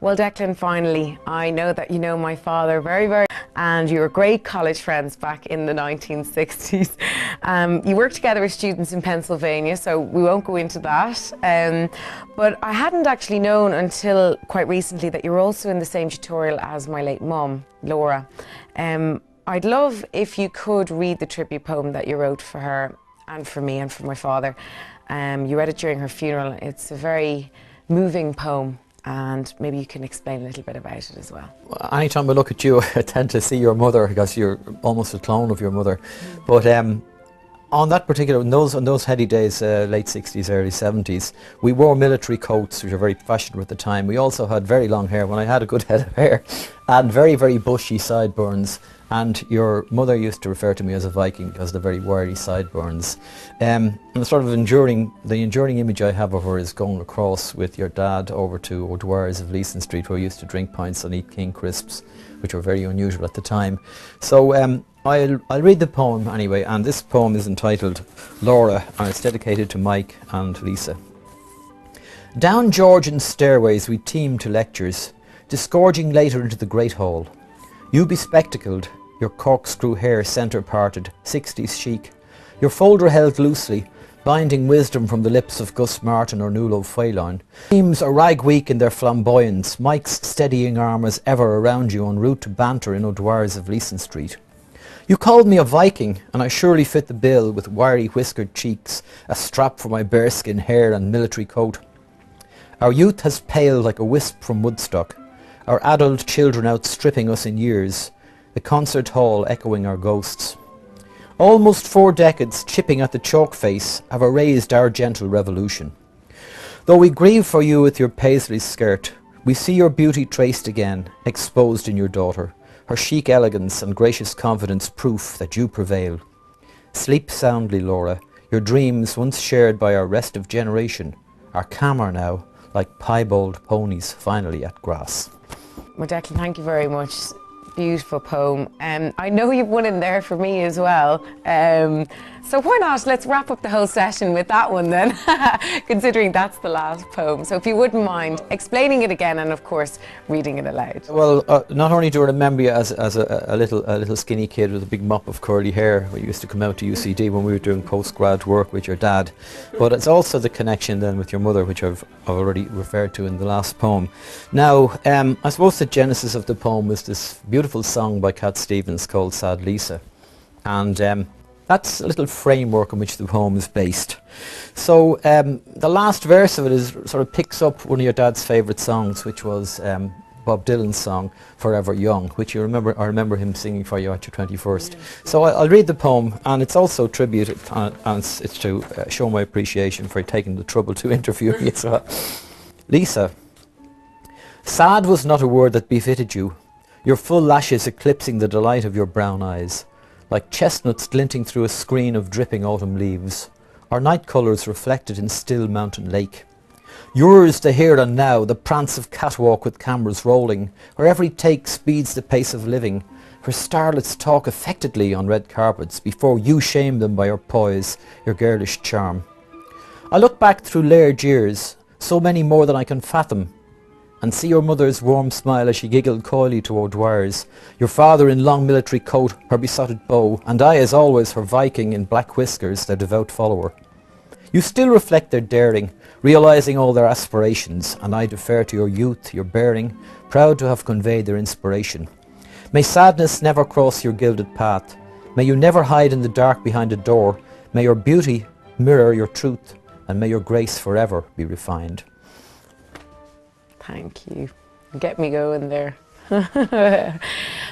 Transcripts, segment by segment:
Well, Declan, finally, I know that you know my father very, very, and you were great college friends back in the 1960s. You worked together as students in Pennsylvania, so we won't go into that. But I hadn't actually known until quite recently that you were also in the same tutorial as my late mum, Laura. I'd love if you could read the tribute poem that you wrote for her and for me and for my father. You read it during her funeral. It's a very moving poem, and maybe you can explain a little bit about it as well. Anytime I look at you, I tend to see your mother, because you're almost a clone of your mother. But on that particular, on those heady days, late 60s, early 70s, we wore military coats, which were very fashionable at the time. We also had very long hair, when I had a good head of hair, and very, very bushy sideburns. And your mother used to refer to me as a Viking because of the very wiry sideburns. And the sort of enduring image I have of her is going across with your dad over to O'Dwyer's of Leeson Street, where we used to drink pints and eat King crisps, which were very unusual at the time. So I'll read the poem anyway, and this poem is entitled Laura, and it's dedicated to Mike and Lisa. Down Georgian stairways we teemed to lectures, disgorging later into the great hall. You bespectacled, your corkscrew hair centre-parted, 60s chic, your folder held loosely, binding wisdom from the lips of Gus Martin or Nuala Fayline. Teams a rag weak in their flamboyance, Mike's steadying arm as ever around you en route to banter in O'Dwyer's of Leeson Street. You called me a Viking, and I surely fit the bill with wiry whiskered cheeks, a strap for my bearskin hair and military coat. Our youth has paled like a wisp from Woodstock, our adult children outstripping us in years, the concert hall echoing our ghosts. Almost 4 decades chipping at the chalk face have erased our gentle revolution. Though we grieve for you with your paisley skirt, we see your beauty traced again, exposed in your daughter, her chic elegance and gracious confidence proof that you prevail. Sleep soundly, Laura, your dreams once shared by our restive generation are calmer now, like piebald ponies finally at grass. Well, Declan, thank you very much. Beautiful poem. I know you've one in there for me as well. So why not? Let's wrap up the whole session with that one then, considering that's the last poem. So if you wouldn't mind explaining it again, and of course reading it aloud. Well, not only do I remember you as a little skinny kid with a big mop of curly hair, we used to come out to UCD when we were doing post-grad work with your dad, but it's also the connection then with your mother, which I've already referred to in the last poem. Now, I suppose the genesis of the poem was this beautiful song by Cat Stevens called Sad Lisa, and that's a little framework on which the poem is based. So the last verse of it sort of picks up one of your dad's favourite songs, which was Bob Dylan's song Forever Young, which I remember him singing for you at your 21st. So I'll read the poem, and it's also a tribute, and it's to show my appreciation for taking the trouble to interview me as well. Lisa, sad was not a word that befitted you, your full lashes eclipsing the delight of your brown eyes, like chestnuts glinting through a screen of dripping autumn leaves, or night colours reflected in still mountain lake. Yours the here and now, the prance of catwalk with cameras rolling, where every take speeds the pace of living, where starlets talk affectedly on red carpets before you shame them by your poise, your girlish charm. I look back through layered years, so many more than I can fathom, and see your mother's warm smile as she giggled coyly to O'Dwyer's, your father in long military coat, her besotted bow, and I, as always, her Viking in black whiskers, their devout follower. You still reflect their daring, realising all their aspirations, and I defer to your youth, your bearing, proud to have conveyed their inspiration. May sadness never cross your gilded path. May you never hide in the dark behind a door. May your beauty mirror your truth, and may your grace forever be refined. Thank you. Get me going there. Well,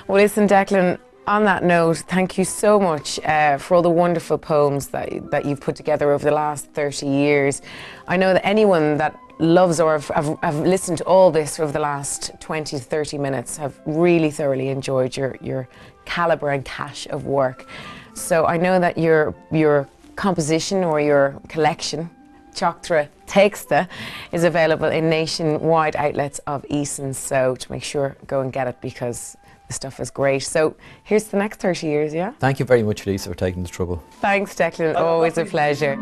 listen, Declan, on that note, thank you so much for all the wonderful poems that you've put together over the last 30 years. I know that anyone that loves or have listened to all this over the last 20 to 30 minutes have really thoroughly enjoyed your calibre and cache of work. So I know that your composition or your collection, Teachtra Texta, is available in nationwide outlets of Eason, so to make sure go and get it because the stuff is great. So here's the next 30 years, yeah? Thank you very much, Lisa, for taking the trouble. Thanks, Declan, always a pleasure.